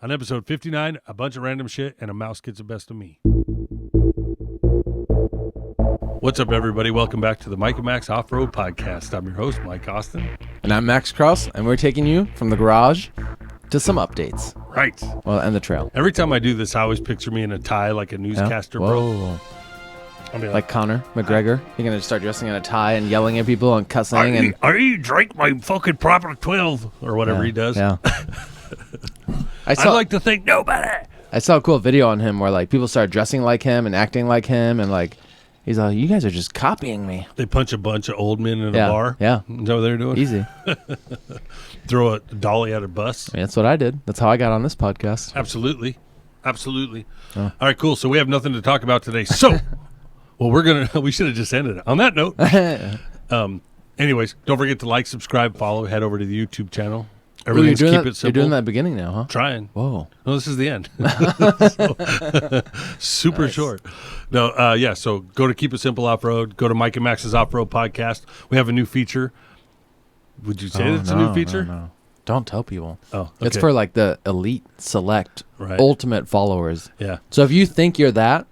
On episode 59, a bunch of random shit and a mouse gets the best of me. What's up, everybody? Welcome back to the Mike and Max Offroad Podcast. I'm your host, Mike Austin. And I'm Max Krause, and we're taking you from the garage to some updates. Right. Well, and the trail. Every time I do this, I always picture me in a tie like a newscaster, Whoa. I mean, like Conor McGregor. You're going to start dressing in a tie and yelling at people and cussing. I drank my fucking proper 12 or whatever he does. Yeah. I'd like to think nobody. I saw a cool video on him where like people started dressing like him and acting like him, and like he's like, "You guys are just copying me." They punch a bunch of old men in a bar. Yeah. Is that what they're doing? Easy. Throw a dolly at a bus. I mean, that's what I did. That's how I got on this podcast. Absolutely. All right, cool. So we have nothing to talk about today. So, well, we should have just ended it on that note. Anyways, don't forget to like, subscribe, follow, head over to the YouTube channel. Everything's keep it simple. You're doing that at the beginning now, huh? Trying. Whoa. No, this is the end. Super short. No, so go to Keep It Simple Off-Road. Go to Mike and Max's Off-Road Podcast. We have a new feature. Would you say it's a new feature? No. Don't tell people. Oh, okay. It's for like the elite, select, ultimate followers. Yeah. So if you think you're that,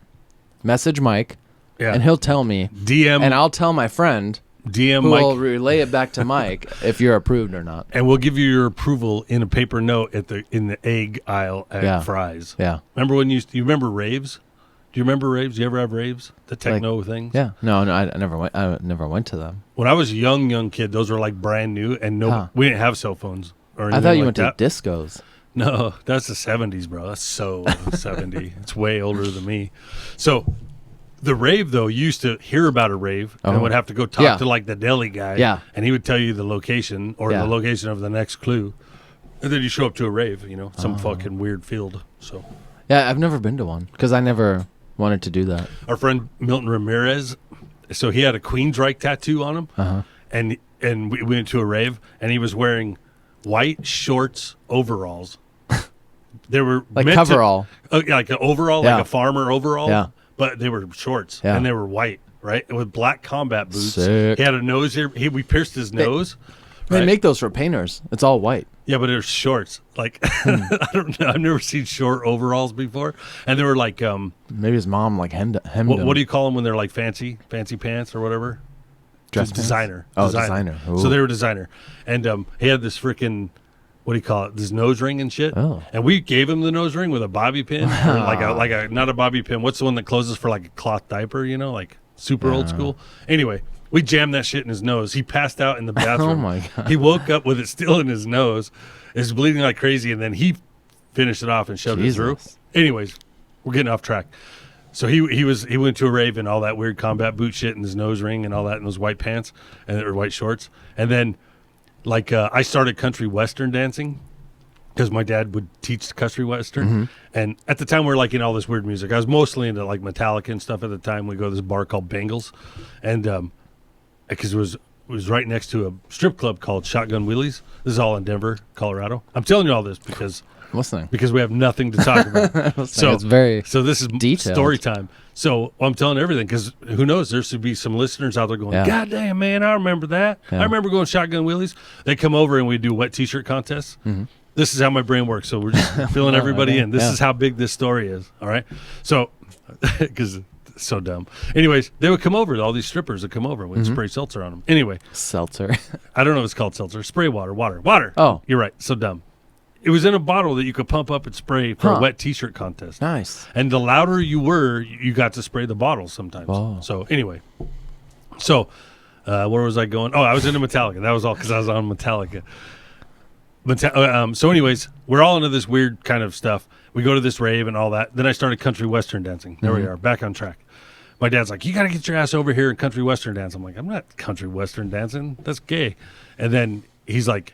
message Mike, and he'll tell me. DM. And I'll tell my friend. DM who Mike. will relay it back to Mike if you're approved or not. And we'll give you your approval in a paper note in the egg aisle at Fry's. Yeah. Remember when you remember raves? Do you remember raves? Do you ever have raves? The techno things? Yeah. No, I never went to them. When I was a young kid, those were like brand new, and we didn't have cell phones or anything. I thought you like went to discos. No, that's the 70s, bro. That's so 70. It's way older than me. So the rave, though, you used to hear about a rave and would have to go talk to like the deli guy. Yeah. And he would tell you the location or the location of the next clue. And then you show up to a rave, some fucking weird field. So yeah, I've never been to one because I never wanted to do that. Our friend Milton Ramirez, so he had a Queensryche tattoo on him. And we went to a rave and he was wearing white shorts, overalls. They were like coverall. Like an overall, like a farmer overall. Yeah. But they were shorts, and they were white, right? And with black combat boots. Sick. He had a nose here. We pierced his nose. They make those for painters. It's all white. Yeah, but they're shorts. Like, I don't know. I've never seen short overalls before. And they were like... maybe his mom like hemmed what do you call them when they're like fancy pants or whatever? Dress pants? Designer. Oh, designer. So they were designer. And he had this freaking... What do you call it? This nose ring and shit. Oh. And we gave him the nose ring with a bobby pin. Or like a not a bobby pin. What's the one that closes for like a cloth diaper, like super old school? Anyway, we jammed that shit in his nose. He passed out in the bathroom. Oh my God. He woke up with it still in his nose. It's bleeding like crazy, and then he finished it off and shoved it through. Anyways, we're getting off track. So he went to a rave and all that weird combat boot shit and his nose ring and all that in those white pants or white shorts. And then I started country western dancing because my dad would teach country western. And at the time we were like in all this weird music. I was mostly into like Metallica and stuff at the time. We go to this bar called Bengals. And because it was right next to a strip club called Shotgun Willie's. This is all in Denver, Colorado. I'm telling you all this because we have nothing to talk about. So this is detailed. Story time. So I'm telling everything because who knows? There should be some listeners out there going, God damn, man, I remember that. Yeah. I remember going Shotgun Willie's. They come over and we do wet T-shirt contests. This is how my brain works. So we're just filling everybody in. This is how big this story is. All right. So because it's so dumb. Anyways, they would come over. All these strippers would come over and we'd spray seltzer on them. Anyway. Seltzer. I don't know if it's called seltzer. Spray water. Oh. You're right. So dumb. It was in a bottle that you could pump up and spray for a wet T-shirt contest. Nice. And the louder you were, you got to spray the bottle sometimes. Whoa. So anyway. Where was I going? Oh, I was into Metallica. That was all because I was on Metallica. So anyways, we're all into this weird kind of stuff. We go to this rave and all that. Then I started country western dancing. There we are, back on track. My dad's like, you got to get your ass over here and country western dance. I'm like, I'm not country western dancing. That's gay. And then he's like,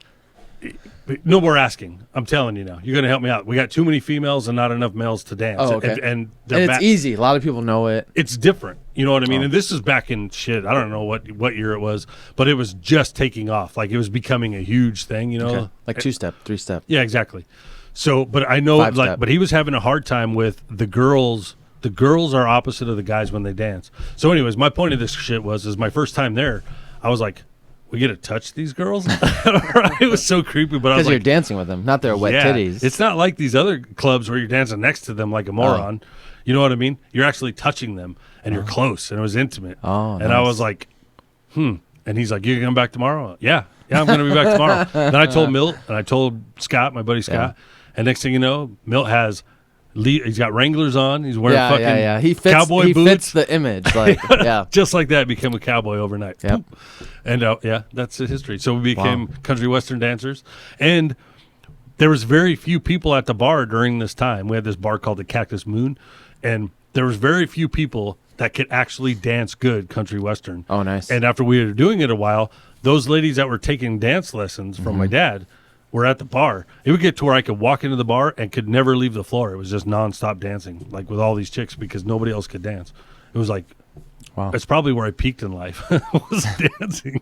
no more asking. I'm telling you now. You're going to help me out. We got too many females and not enough males to dance. Oh, okay. And it's easy. A lot of people know it. It's different. You know what I mean? And this is back in shit. I don't know what year it was, but it was just taking off. Like it was becoming a huge thing, Okay. Like 2-step, 3-step. Yeah, exactly. So, but I know, but he was having a hard time with the girls. The girls are opposite of the guys when they dance. So anyways, my point of this shit is my first time there, I was like, we get to touch these girls? Right? It was so creepy, but I was Because you're like, dancing with them, not their wet titties. it's not like these other clubs where you're dancing next to them like a moron. You know what I mean? You're actually touching them, and you're close, and it was intimate. Oh, and I was like, And he's like, you gonna come back tomorrow? Yeah, I'm going to be back tomorrow. Then I told Milt, and I told Scott, my buddy Scott, and next thing you know, Milt has... He's got Wranglers on. He's wearing fucking He fits, cowboy boots. He fits the image. Like, Just like that, became a cowboy overnight. Yep. And that's the history. So we became country western dancers. And there was very few people at the bar during this time. We had this bar called the Cactus Moon. And there was very few people that could actually dance good country western. Oh, nice. And after we were doing it a while, those ladies that were taking dance lessons from my dad were at the bar. It would get to where I could walk into the bar and could never leave the floor. It was just nonstop dancing, like with all these chicks, because nobody else could dance. It was like, it's probably where I peaked in life, was dancing.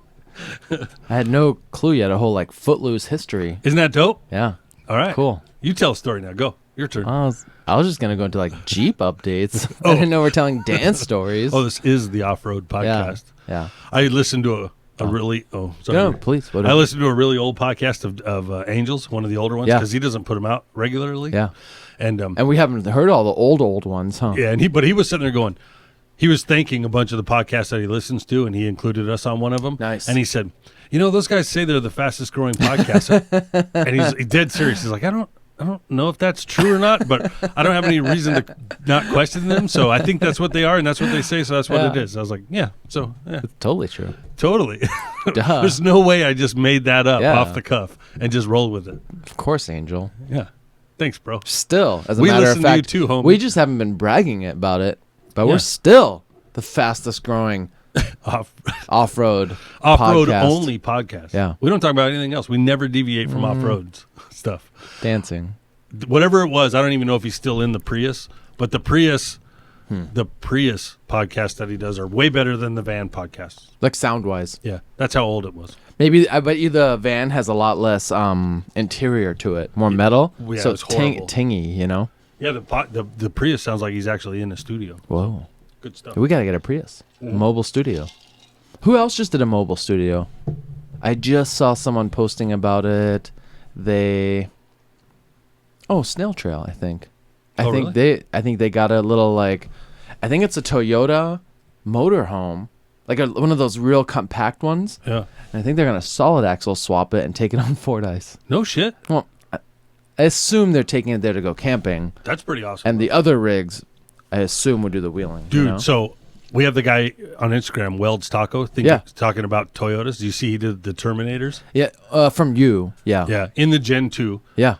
I had no clue you had a whole like Footloose history. Isn't that dope? Yeah. All right. Cool. You tell a story now. Go. Your turn. I was just gonna go into like Jeep updates. I didn't know we're telling dance stories. Oh, this is the Offroad podcast. Yeah. I listened to a really sorry. No, please. I listened to a really old podcast of Angels, one of the older ones, because he doesn't put them out regularly. Yeah. And we haven't heard all the old ones, huh? Yeah, but he was sitting there going, he was thanking a bunch of the podcasts that he listens to, and he included us on one of them. Nice. And he said, those guys say they're the fastest growing podcast. And he's dead serious. He's like, I don't know if that's true or not, but I don't have any reason to not question them. So I think that's what they are, and that's what they say. So that's what it is. I was like, it's totally true. Totally. Duh. There's no way I just made that up off the cuff and just rolled with it. Of course, Angel. Yeah. Thanks, bro. Still, as a We matter of listen to you fact, too, homie. we just haven't been bragging about it, but we're still the fastest growing off-road podcast. Only podcast. Yeah. We don't talk about anything else. We never deviate from off-road stuff. Dancing. Whatever it was, I don't even know if he's still in the Prius, but the Prius podcast that he does are way better than the van podcasts. Like sound-wise. Yeah. That's how old it was. Maybe, I bet you the van has a lot less interior to it, more metal, Yeah, so it's it's horrible. tingy, you know? Yeah, the Prius sounds like he's actually in the studio. Whoa. Good stuff. We got to get a Prius. Mobile studio. Who else just did a mobile studio? I just saw someone posting about it. Snail Trail, I think. I think they got a little like, I think it's a Toyota motorhome, like one of those real compact ones. Yeah. And I think they're gonna solid axle swap it and take it on Fordyce. No shit. Well, I assume they're taking it there to go camping, That's pretty awesome. and the other rigs, I assume, would do the wheeling. Dude, you know? so we have the guy on Instagram, Welds Taco, he's talking about Toyotas. Do you see he did the Terminators? Yeah, from you. Yeah. Yeah, in the Gen 2. Yeah.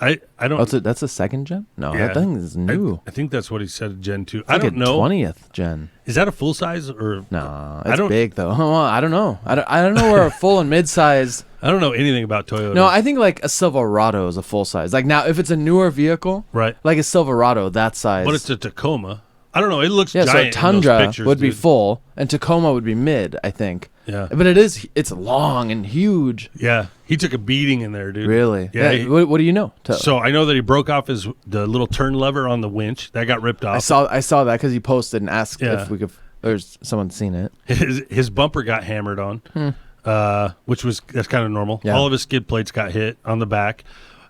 I don't... Oh, that's a second gen? No, that thing is new. I think that's what he said, Gen 2. It's I don't know. 20th gen. Is that a full size or... No, it's big though. I don't know. I don't know where a full and mid-size... I don't know anything about Toyota. No, I think like a Silverado is a full size. Like now, if it's a newer vehicle, right, like a Silverado, that size. But it's a Tacoma. I don't know. It looks giant. So a Tundra in those pictures, would be full, and Tacoma would be mid, I think. Yeah. But it's long and huge. Yeah. He took a beating in there, dude. Really? Yeah. What do you know? So I know that he broke off the little turn lever on the winch. That got ripped off. I saw that because he posted and asked if we could, or someone seen it. His bumper got hammered on, that's kind of normal. Yeah. All of his skid plates got hit on the back.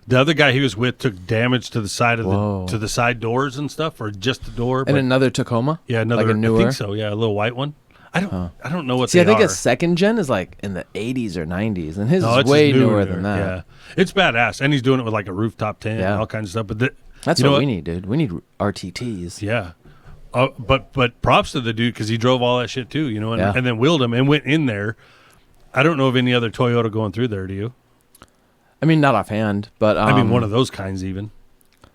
The other guy he was with took damage to the side of to the side doors and stuff, or just the door. And another Tacoma? Yeah, another. Like a newer? I think so. Yeah, a little white one. I don't know what. See, they I think are. a second gen is like in the 80s or 90s, and his No, is way newer than that. Yeah, it's badass, and he's doing it with like a rooftop tent and all kinds of stuff. But that's what we need, dude. We need RTTs. Yeah, but props to the dude because he drove all that shit too, you know, and then wheeled him and went in there. I don't know of any other Toyota going through there. Do you? I mean, not offhand, but I mean one of those kinds even.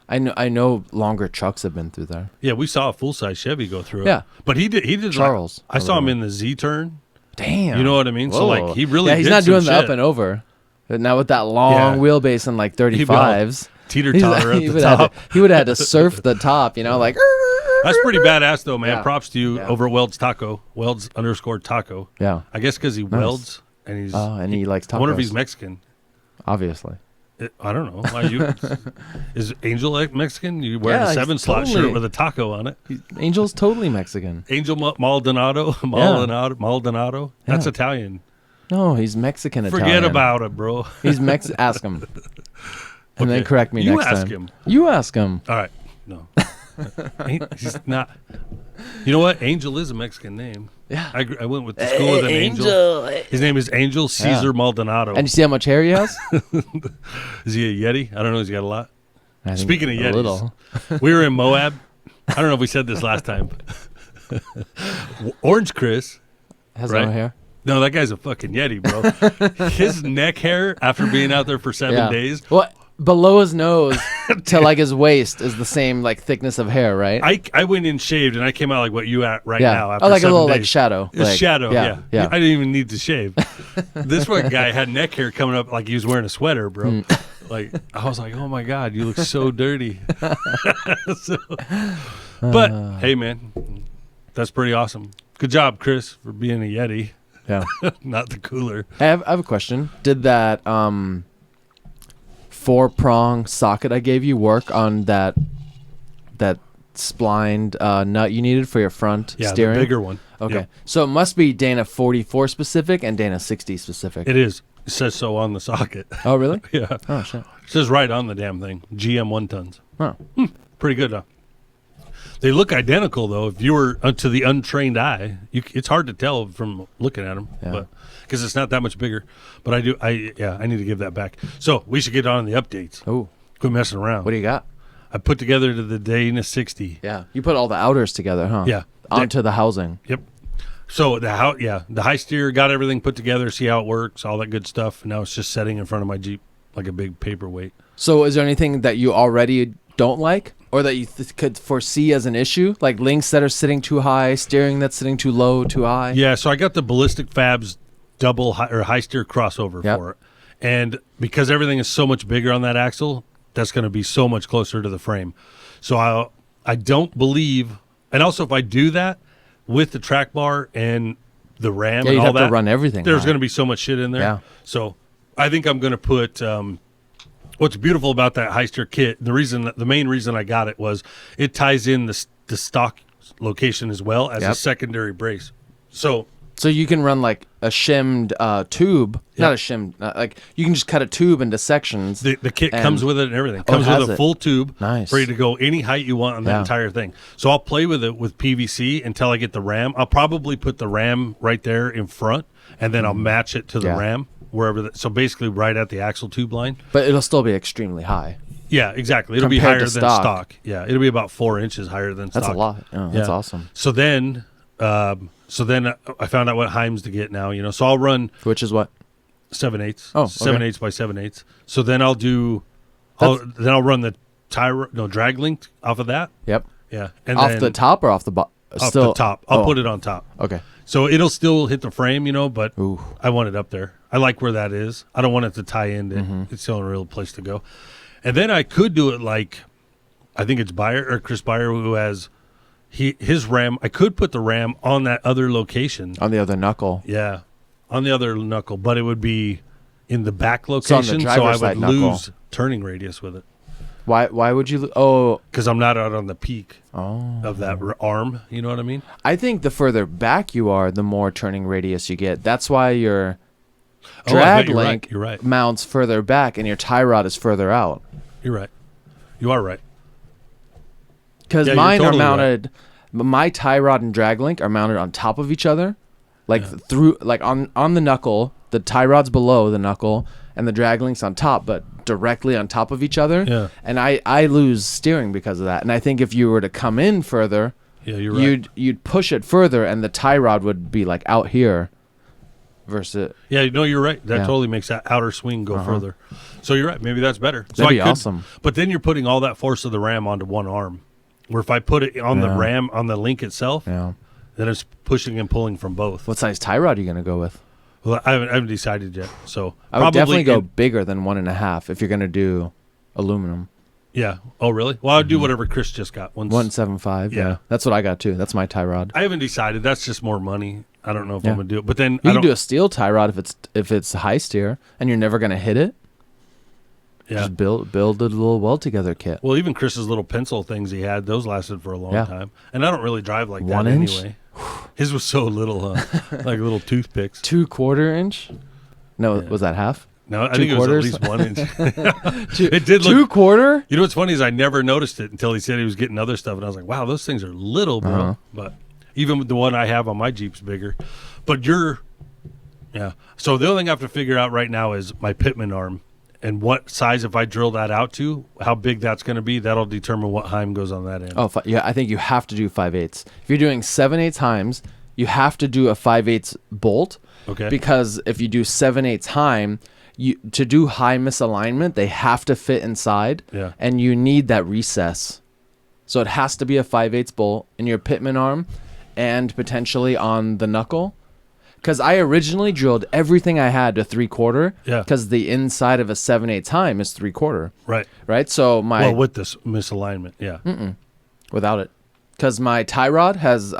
I know longer trucks have been through there. Yeah, we saw a full size Chevy go through it. Yeah, but he did. Charles, I saw him in the Z turn. Damn, you know what I mean? Whoa. So like he really he's did not doing some the shit. up and over. But now with that long wheelbase and like 35s, teeter-totter at the top. He would have had to surf the top, you know, like. That's pretty badass though, man. Yeah. Props to you over at Welds Taco, Welds_Taco. Yeah, I guess because he welds and he likes tacos. I wonder if he's Mexican. Obviously. I don't know. Why is Angel Mexican? You wearing a 7-slot shirt with a taco on it? Angel's totally Mexican. Angel Maldonado. That's Italian. No, he's Mexican Forget Italian. about it, bro. He's Mexican. Ask him. And then Okay. correct me You next ask time. him. You ask him. All right. No. He's not. You know what? Angel is a Mexican name. Yeah. I went with the school with an Angel. His name is Angel Caesar Maldonado. And you see how much hair he has? Is he a Yeti? I don't know. He's got a lot. I think Speaking of a Yetis, little. we were in Moab. I don't know if we said this last time. Orange Chris. Has right? no hair. No, that guy's a fucking Yeti, bro. His neck hair after being out there for 7 days. Well, below his nose to like his waist is the same like thickness of hair, right? I went in shaved and I came out like what you at right now. After like a 7 little days. like shadow. It's Like, shadow, yeah. yeah. I didn't even need to shave. This one guy had neck hair coming up like he was wearing a sweater, bro. Like I was like, oh my god, you look so dirty. But hey, man, that's pretty awesome. Good job, Chris, for being a Yeti, Yeah. not the cooler. I have a question. Did that 4-prong socket I gave you work on that splined nut you needed for your front steering? The bigger one. Okay. Yep. So it must be Dana 44 specific and Dana 60 specific. It is. It says so on the socket. Oh, really? Yeah. Oh, shit. It says right on the damn thing. GM 1 tons. Oh. Pretty good, huh? They look identical, though. If you were to the untrained eye, it's hard to tell from looking at them, but because it's not that much bigger. But I need to give that back. So we should get on the updates. Oh. Quit messing around. What do you got? I put together the Dana 60. Yeah. You put all the outers together, huh? Yeah. Onto the housing. Yep. So the high steer, got everything put together, see how it works, all that good stuff. And now it's just setting in front of my Jeep like a big paperweight. So is there anything that you already don't like or that you could foresee as an issue? Like links that are sitting too high, steering that's sitting too low, too high? Yeah, so I got the Ballistic Fabs high steer crossover for it. And because everything is so much bigger on that axle, that's going to be so much closer to the frame. So I don't believe, and also if I do that with the track bar and the RAM and all that, to run everything. There's going to be so much shit in there. Yeah. So I think I'm going to put what's beautiful about that high steer kit, the main reason I got it was it ties in the stock location as well as a secondary brace. So you can run like a shimmed tube, not a shimmed, like you can just cut a tube into sections. The kit comes with it and everything. Oh, Comes with a full tube, Nice. ready to go any height you want on that entire thing. So I'll play with it with PVC until I get the RAM. I'll probably put the RAM right there in front, and then I'll match it to the RAM wherever. So basically, right at the axle tube line. But it'll still be extremely high. Yeah, exactly. It'll be Compared higher to than stock. stock. Yeah, it'll be about 4 inches higher than stock. That's a lot. Oh, that's awesome. So then I found out what Heims to get now. So I'll run Which is what? 7/8. Oh, 7/8 by 7/8. So then I'll run the drag link off of that. Yep. Yeah, and Off then the top or off the bottom? off the top. I'll put it on top. Okay. So it'll still hit the frame, but Ooh. I want it up there. I like where that is. I don't want it to tie into. It's the only real place to go. And then I could do it like, I think it's Chris Byer who has his RAM. I could put the RAM on that other location. On the other knuckle. Yeah, on the other knuckle, but it would be in the back So on the location, so I driver's would side knuckle. lose turning radius with it Why would you? Oh, because I'm not out on the peak of that arm. You know what I mean? I think the further back you are, the more turning radius you get. That's why your drag link You're right. mounts further back and your tie rod is further out. You're right. You are right. Because Yeah, mine you're totally are mounted. My tie rod and drag link are mounted on top of each other, like through, like on the knuckle. The tie rod's below the knuckle, and the drag link's on top, but directly on top of each other. Yeah. And I lose steering because of that. And I think if you were to come in further, You're right. you'd push it further, and the tie rod would be like out here. Versus. Yeah, you're right. That Yeah. totally makes that outer swing go further. So you're right. Maybe that's better. So That'd be I could, awesome. But then you're putting all that force of the RAM onto one arm. Where if I put it on the RAM, on the link itself, Yeah. then it's pushing and pulling from both. What size tie rod are you gonna go with? Well, I haven't decided yet. So I would definitely go bigger than 1.5 if you're gonna do aluminum. Yeah. Oh, really? Well, I'll do whatever Chris just got. 1.75. Yeah. That's what I got too. That's my tie rod. I haven't decided. That's just more money. I don't know if Yeah. I'm gonna do it. But then You can do a steel tie rod if it's high steer and you're never gonna hit it. Yeah. Just build a little weld together kit. Well, even Chris's little pencil things he had, those lasted for a long Yeah. time. And I don't really drive like 1 that inch? anyway. His was so little, huh? Like little toothpicks. 2/4 inch? No, was that half? No, I think it was at least 1 inch. It did look 2/4? You know what's funny is I never noticed it until he said he was getting other stuff, and I was like, "Wow, those things are little, bro." Uh-huh. But even with the one I have on my Jeep's bigger. But yeah. So the only thing I have to figure out right now is my pitman arm and what size. If I drill that out to, how big that's going to be. That'll determine what Heim goes on that end. Oh, yeah. I think you have to do 5/8. If you're doing 7/8 Heims, you have to do a 5/8 bolt. Okay. Because if you do 7/8 Heim, to do high misalignment, they have to fit inside. Yeah. And you need that recess. So it has to be a 5/8 bolt in your pitman arm and potentially on the knuckle. Because I originally drilled everything I had to 3/4. Yeah. Because the inside of a 7/8 Heim is 3/4. Right. Right. So with this misalignment, yeah. Without it, because my tie rod has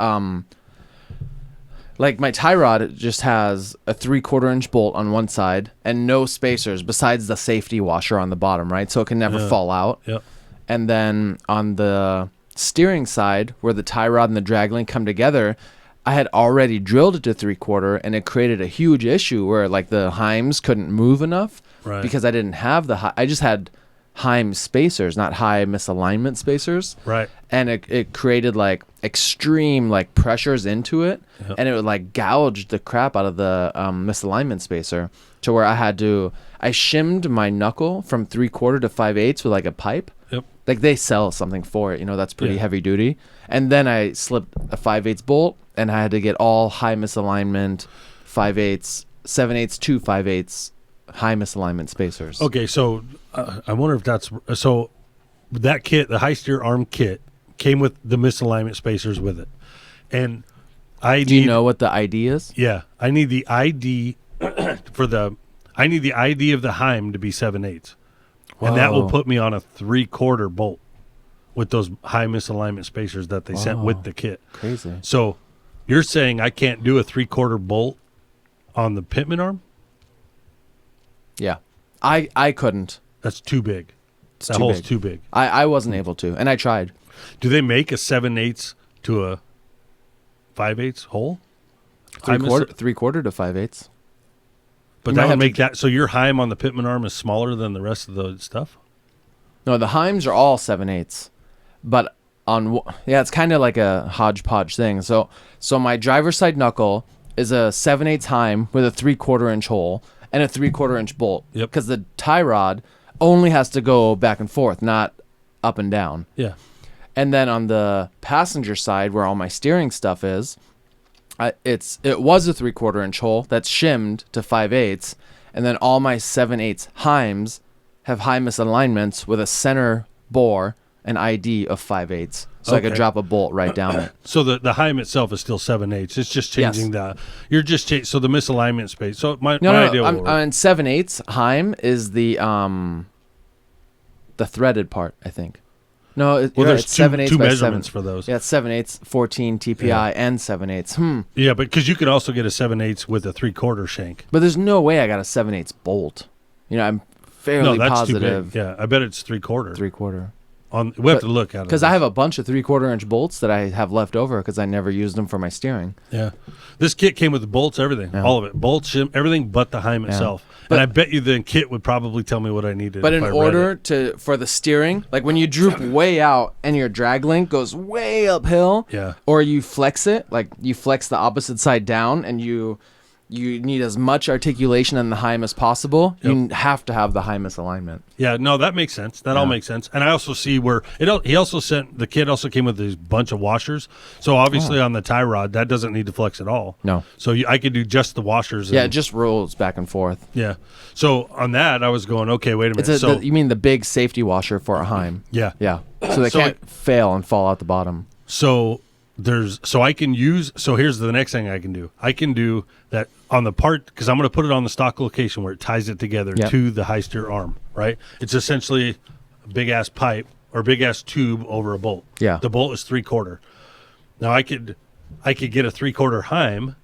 my tie rod just has a 3/4 inch bolt on one side and no spacers besides the safety washer on the bottom, right? So it can never fall out. Yep. And then on the steering side, where the tie rod and the drag link come together, I had already drilled it to 3/4, and it created a huge issue where like the Heims couldn't move enough Right. because I didn't have I just had Heim spacers, not high misalignment spacers. Right. And it created like extreme like pressures into it, and it would like gouge the crap out of the misalignment spacer to where I shimmed my knuckle from 3/4 to 5/8 with like a pipe. Yep. Like they sell something for it, that's pretty heavy duty. And then I slipped a 5/8 bolt, and I had to get all high misalignment 5/8, 7/8 to 5/8 high misalignment spacers. Okay, so I wonder if that's so. That kit, the high steer arm kit, came with the misalignment spacers with it, and Do you know what the ID is? Yeah, I need the ID I need the ID of the Heim to be 7/8, and that will Whoa. put me on a 3/4 bolt with those high misalignment spacers that they sent with the kit. Crazy. So you're saying I can't do a 3/4 bolt on the pitman arm? Yeah. I couldn't. That's too big. It's That too hole's big. too big. I wasn't able to, and I tried. Do they make a 7/8 to a 5/8 hole? 3/4 to 5/8. But You that might would have make to- that so your Heim on the pitman arm is smaller than the rest of the stuff? No, the Heims are all 7/8, but it's kind of like a hodgepodge thing. So my driver's side knuckle is a 7/8 Heim with a 3/4 inch hole and a 3/4 inch bolt. Yep. Because the tie rod only has to go back and forth, not up and down. Yeah. And then on the passenger side, where all my steering stuff is, it was a 3/4 inch hole that's shimmed to 5/8, and then all my 7/8 Heims have high misalignments with a center bore and ID of 5/8, so I could Okay. drop a bolt right down it. So the Heim itself is still 7/8. It's just changing you're just so the misalignment space. So my idea will work. And 7/8 Heim is the threaded part, I think. No, there's it's 7/8 two by measurements 7. for those. Yeah, it's 7/8, 14 TPI, and 7/8. Yeah, but because you can also get a 7/8 with a 3/4 shank. But there's no way I got a 7/8 bolt. I'm fairly That's positive. too big. Yeah, I bet it's 3/4. 3/4. We have to look at it. Because I have a bunch of 3/4 inch bolts that I have left over because I never used them for my steering. Yeah. This kit came with the bolts, everything. Yeah. All of it. Bolts, shim, everything but the Heim itself. But- and I bet you the kit would probably tell me what I needed. But if in I read order it. for the steering, like when you droop way out and your drag link goes way uphill, Yeah. or you flex it, like you flex the opposite side down and you need as much articulation in the Heim as possible, you have to have the high misalignment. Yeah, no, that makes sense. That all makes sense. And I also see where he also sent the kit also came with this bunch of washers. So obviously on the tie rod that doesn't need to flex at all. No. So I could do just the washers. Yeah, it just rolls back and forth. Yeah. So on that I was going, okay, wait a minute. You mean the big safety washer for a Heim? Yeah. Yeah. So they can't fail and fall out the bottom. So here's the next thing I can do. I can do that on the part because I'm going to put it on the stock location where it ties it together to the high steer arm, right? It's essentially a big ass pipe or big ass tube over a bolt. Yeah. The bolt is 3/4. Now I could get a 3/4 Heim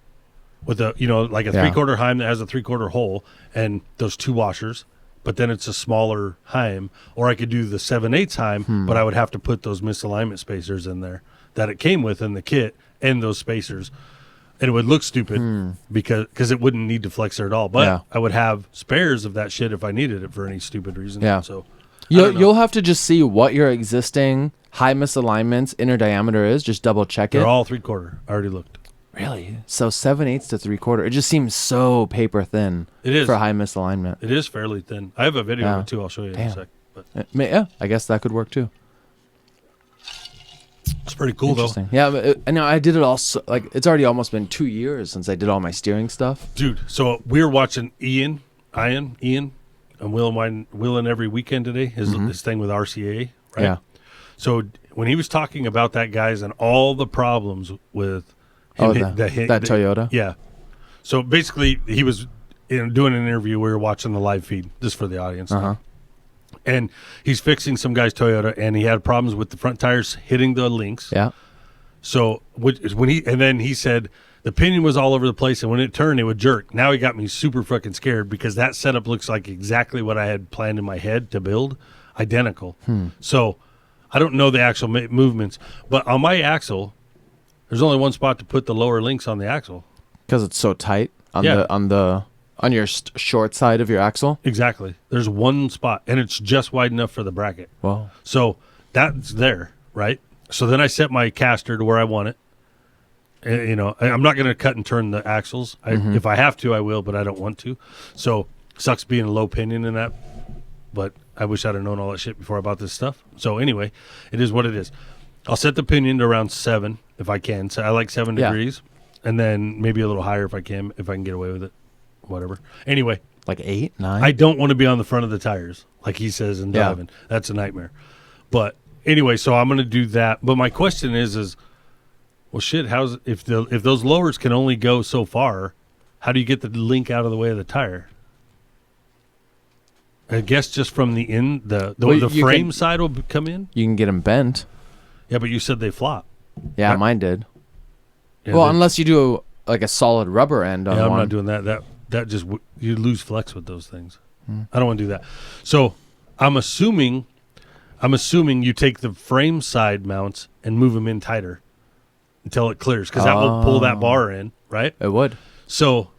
with a 3/4 Heim that has a 3/4 hole and those two washers, but then it's a smaller Heim, or I could do the 7/8 Heim, but I would have to put those misalignment spacers in there that it came with in the kit and those spacers. And it would look stupid because it wouldn't need deflexor at all. But I would have spares of that shit if I needed it for any stupid reason. Yeah. So you'll have to just see what your existing high misalignments inner diameter is. Just double check it. They're all 3/4. I already looked. Really? So 7/8 to 3/4. It just seems so paper thin. It is for high misalignment. It is fairly thin. I have a video of it too. I'll show you in a sec. But Yeah, I guess that could work too. it's pretty cool though. Yeah, but I did it all. Like it's already almost been 2 years since I did all my steering stuff. Dude, so we were watching Ian, and Willin every weekend today. His thing with RCA, right? Yeah. So when he was talking about that, guys, and all the problems with him, that Toyota. Yeah. So basically, he was doing an interview. We were watching the live feed, just for the audience. And he's fixing some guy's Toyota, and he had problems with the front tires hitting the links. Yeah. So then he said the pinion was all over the place, and when it turned, it would jerk. Now he got me super fucking scared because that setup looks like exactly what I had planned in my head to build, identical. So I don't know the actual movements, but on my axle, there's only one spot to put the lower links on the axle because it's so tight on your short side of your axle. Exactly. There's one spot, and it's just wide enough for the bracket. Wow. So that's there, right? So then I set my caster to where I want it. And, I'm not going to cut and turn the axles. If I have to, I will, but I don't want to. So sucks being a low pinion in that. But I wish I'd have known all that shit before I bought this stuff. So anyway, it is what it is. I'll set the pinion to around 7 if I can. So I like 7 degrees, and then maybe a little higher if I can get away with it. Whatever. Anyway, like 8, 9. I don't want to be on the front of the tires, like he says in driving. That's a nightmare. But anyway, so I'm going to do that. But my question is, well, shit. If those lowers can only go so far, how do you get the link out of the way of the tire? I guess just from the frame side will come in. You can get them bent. Yeah, but you said they flop. Yeah, mine did. Yeah, well, unless you do like a solid rubber end on one. I'm not doing that. That just you lose flex with those things. I don't want to do that. So I'm assuming you take the frame side mounts and move them in tighter until it clears, because that will pull that bar in, right? It would. So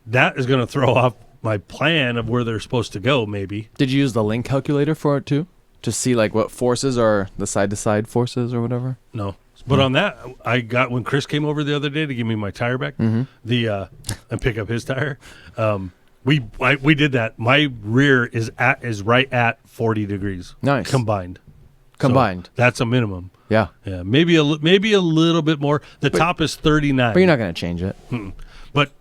that is going to throw off my plan of where they're supposed to go, maybe. Did you use the link calculator for it too? To see like what forces are the side-to-side forces or whatever? No. But on that, I got, when Chris came over the other day to give me my tire back, and pick up his tire, we did that. My rear is right at 40 degrees. Nice. Combined. So that's a minimum. Yeah. Yeah. Maybe a little bit more. The top is 39. But you're not going to change it. But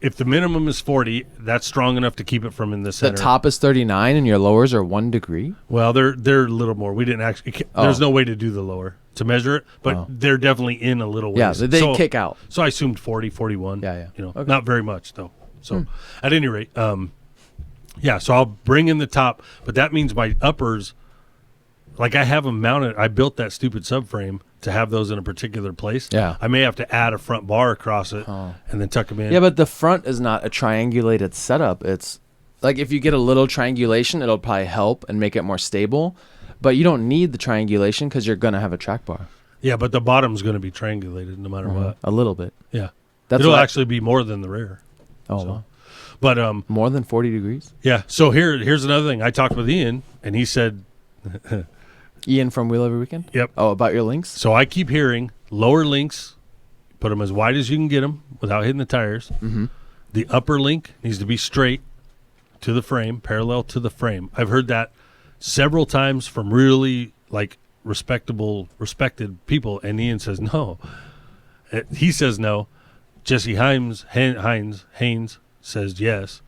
if the minimum is 40, that's strong enough to keep it from in the center. The top is 39 and your lowers are 1 degree? Well, they're a little more. We didn't actually. There's no way to do the lower to measure it, but they're definitely in a little ways. Yeah, they kick out. So I assumed 40, 41. Yeah. Okay. Not very much though. So at any rate, so I'll bring in the top, but that means my uppers, like I have them mounted. I built that stupid subframe to have those in a particular place. Yeah. I may have to add a front bar across it and then tuck them in. Yeah, but the front is not a triangulated setup. It's like if you get a little triangulation, it'll probably help and make it more stable. But you don't need the triangulation because you're going to have a track bar. Yeah, but the bottom's going to be triangulated no matter what. A little bit. Yeah. It'll actually be more than the rear. Oh, wow. But more than 40 degrees? Yeah. So here's another thing. I talked with Ian, and he said... Ian from Wheel Every Weekend? Yep. Oh, about your links? So I keep hearing lower links, put them as wide as you can get them without hitting the tires. The upper link needs to be straight to the frame, parallel to the frame. I've heard that several times from really respected people, and Ian says no. He says no. Jesse Haynes says yes.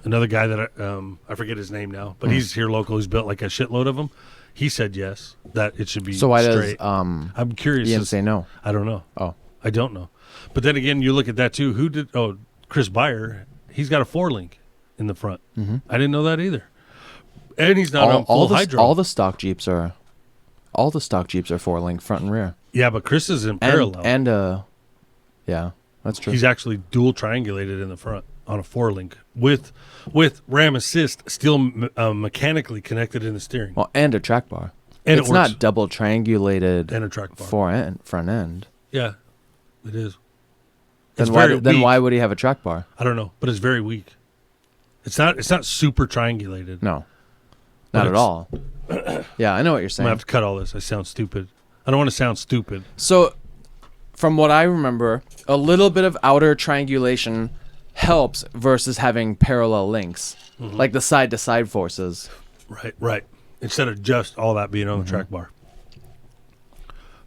Another guy that I forget his name now, but he's here local. He's built like a shitload of them. He said yes, that it should be so why straight. Does I'm curious. Ian say no? I don't know. Oh, I don't know. But then again, you look at that too. Who did? Oh, Chris Beyer. He's got a 4-link in the front. I didn't know that either. And he's not on full hydro. All the stock Jeeps are 4-link front and rear. Yeah, but Chris is in parallel. Yeah, that's true. He's actually dual triangulated in the front on a 4-link with ram assist still mechanically connected in the steering. Well, and a track bar. And it's not double triangulated and a track bar. Front end. Yeah. It is. Then It's why? very Then weak. why would he have a track bar? I don't know, but it's very weak. It's not super triangulated. No, But not at it's- all. Yeah, I know what you're I'm saying. gonna have to cut all this. I sound stupid. I don't want to sound stupid. So, from what I remember, a little bit of outer triangulation helps versus having parallel links, like the side-to-side forces. Right. Instead of just all that being on the track bar.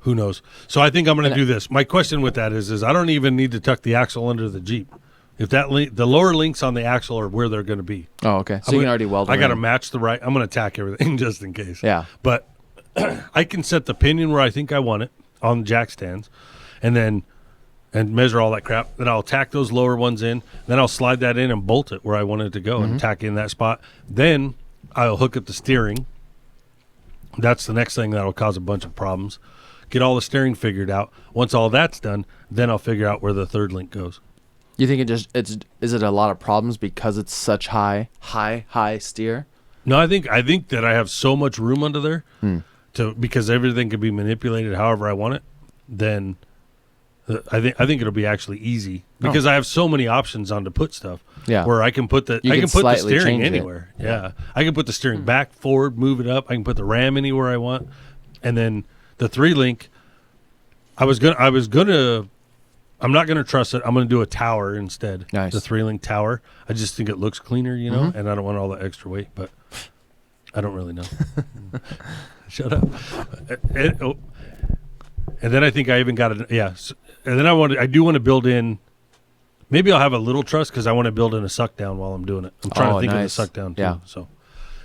Who knows? So I think I'm going to do this. My question with that is I don't even need to tuck the axle under the Jeep. If that the lower links on the axle are where they're going to be. Oh, okay. So you can already weld them I got to in. match the right. I'm going to tack everything just in case. Yeah. But I can set the pinion where I think I want it on jack stands, and measure all that crap. Then I'll tack those lower ones in. Then I'll slide that in and bolt it where I want it to go and tack in that spot. Then I'll hook up the steering. That's the next thing that'll cause a bunch of problems. Get all the steering figured out. Once all that's done, then I'll figure out where the third link goes. You think is it a lot of problems because it's such high steer? No, I think that I have so much room under there because everything can be manipulated however I want it. Then I think it'll be actually easy because I have so many options on to put stuff. Yeah. Where I can put the You can put the slightly steering change it. anywhere. Yeah. I can put the steering back, forward, move it up. I can put the ram anywhere I want. And then the 3-link I'm not gonna trust it. I'm gonna do a tower instead. Nice. The 3-link tower. I just think it looks cleaner, and I don't want all the extra weight, but I don't really know. Shut up. And then I think I even got it. Yeah. And then I do want to build in. Maybe I'll have a little truss because I want to build in a suck down while I'm doing it. I'm trying to think of the suck down too. Yeah. So,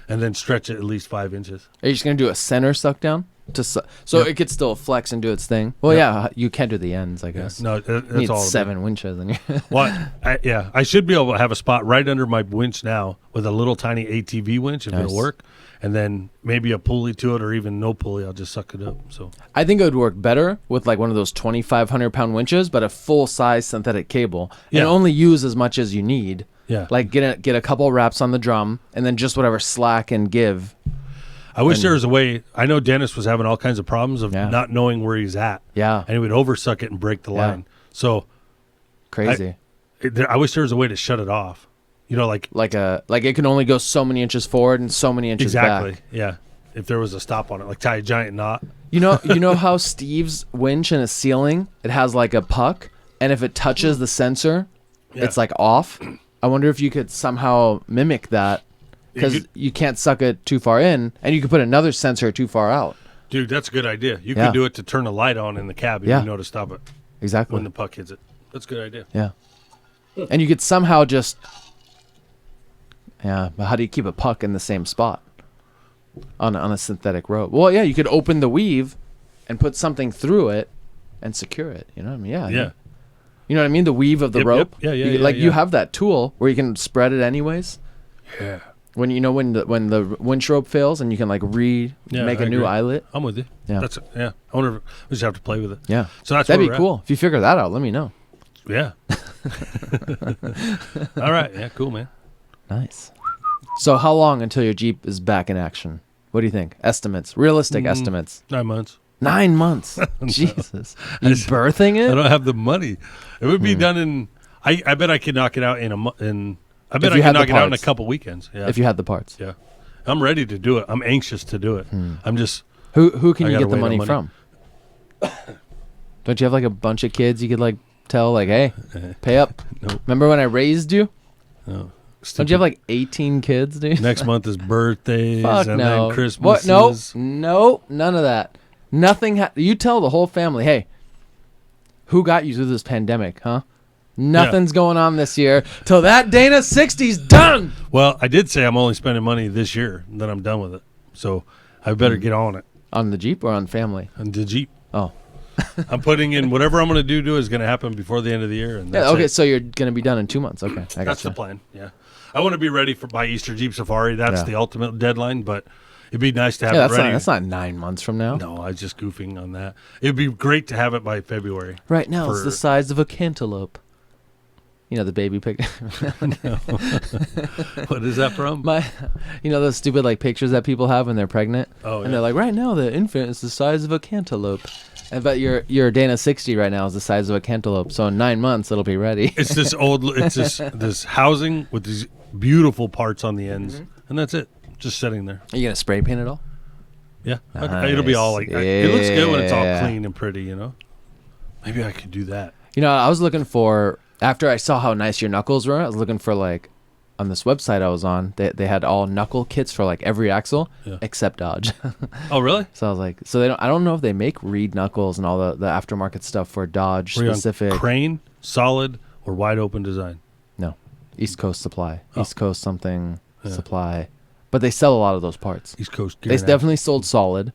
and then stretch it at least 5 inches. Are you just gonna do a center suck down so Yep. it could still flex and do its thing? Well, Yep. yeah, you can't do the ends, I guess. No, that's you need all. 7 winches, and you're Well, I should be able to have a spot right under my winch now with a little tiny ATV winch if Nice. it'll work, and then maybe a pulley to it or even no pulley. I'll just suck it up. So I think it would work better with like one of those 2,500-pound winches, but a full-size synthetic cable, Yeah. and only use as much as you need. yeah, Like get a couple wraps on the drum, and then just whatever slack and give. I wish there was a way. I know Dennis was having all kinds of problems of Yeah. not knowing where he's at, Yeah, and he would oversuck it and break the Yeah. line. So crazy. I wish there was a way to shut it off. Like Like it can only go so many inches forward and so many inches exactly, back. yeah. If there was a stop on it, like tie a giant knot. You know how Steve's winch in a ceiling, it has like a puck, and if it touches the sensor, Yeah. it's like off. I wonder if you could somehow mimic that, You because could- you can't suck it too far in, and you could put another sensor too far out. Dude, that's a good idea. You Yeah. could do it to turn a light on in the cab, and Yeah. you know to stop it Exactly. when the puck hits it. That's a good idea. Yeah. And you could somehow just. Yeah, but how do you keep a puck in the same spot on a synthetic rope? Well, yeah, you could open the weave and put something through it and secure it. You know what I mean? Yeah. Yeah. You know what I mean? The weave of the Yep, rope. yep. Yeah, You, yeah, like yeah. you have that tool where you can spread it anyways. Yeah. When when the winch rope fails and you can like make I a new agree. eyelet. I'm with you. Yeah. I wonder if we just have to play with it. Yeah. So that's That'd where be we're cool. If you figure that out, let me know. at. Yeah. All right. Yeah. Cool, man. Nice. So how long until your Jeep is back in action? What do you think? Estimates, realistic estimates. 9 months. 9 months. Jesus. You birthing I it? don't have the money. It would be done in. I bet I could knock it out in a month. I bet If I you could had the knock it out in a parts. couple weekends. Yeah. If you had the parts. Yeah. I'm ready to do it. I'm anxious to do it. I'm just. Who can I you gotta get the wait on money money. from? Don't you have like a bunch of kids you could like tell like, hey, pay up? Nope. Remember when I raised you? No. Don't you have like 18 kids, dude? Next month is birthdays Fuck and no. then Christmas. What? No, none of that. Nothing. You tell the whole family, hey, who got you through this pandemic, huh? Nothing's going on this year till that Dana 60's done. Well, I did say I'm only spending money this year, then I'm done with it. So I better get on it. On the Jeep or on family? And the Jeep. Oh. I'm putting in whatever I'm going to do is going to happen before the end of the year. And Yeah, that's okay, it. so you're going to be done in 2 months. Okay, I That's gotcha. the plan. Yeah. I want to be ready by Easter Jeep Safari. That's Yeah. the ultimate deadline, but it'd be nice to have Yeah, it ready. that's not 9 months from now. No, I was just goofing on that. It'd be great to have it by February. Right now, it's For- the size of a cantaloupe. You know the baby picture. What is that from? Those stupid like pictures that people have when they're pregnant. Oh, And yeah. they're like, right now the infant is the size of a cantaloupe. But your Dana 60 right now is the size of a cantaloupe, so in 9 months it'll be ready. It's this housing with these beautiful parts on the ends, and that's it. Just sitting there. Are you gonna spray paint it all? Yeah, Nice. it'll be all like it looks good when it's all Yeah. clean and pretty. You know, maybe I could do that. You know, I was looking for, after I saw how nice your knuckles were, I was looking for like, on this website I was on, they had all knuckle kits for like every axle except Dodge. Oh, really? So I was like, I don't know if they make reed knuckles and all the aftermarket stuff for Dodge Were you on specific. Crane, solid, or wide open design? No, East Coast Supply, Oh. East Coast something supply, but they sell a lot of those parts. East Coast. They definitely sold solid.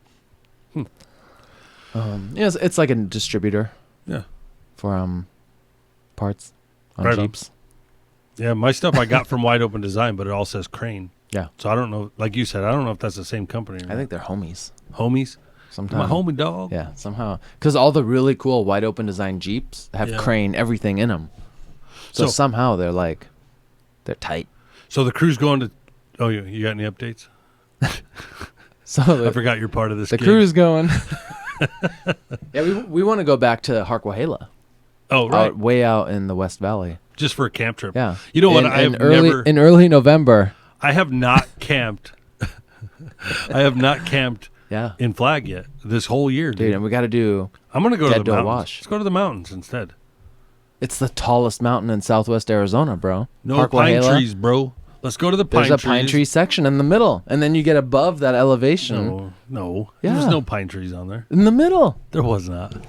It's like a distributor. Yeah. For parts on Right on. Jeeps. Yeah, my stuff I got from Wide Open Design, but it all says Crane. Yeah. So I don't know. Like you said, I don't know if that's the same company. Or I think they're homies. homies. Sometimes. My homie dog. Yeah, somehow. Because all the really cool wide open design Jeeps have Crane everything in them. So somehow they're tight. So the crew's going to. Oh, you got any updates? So I forgot you're part of this. the gig. crew's going. Yeah, we want to go back to Harquahela. Oh, right. Way out in the West Valley. Just for a camp trip. Yeah. You know what? In early November. I have not camped. I have not camped Yeah. in Flag yet this whole year, Dude, and we got to do. I'm gonna go to the Dead Doe mountains. Wash. Let's go to the mountains instead. It's the tallest mountain in Southwest Arizona, bro. No pine trees, bro. Let's go to the pine trees. There's a pine tree section in the middle, and then you get above that elevation. No. Yeah. There's no pine trees on there. In the middle. There was not. You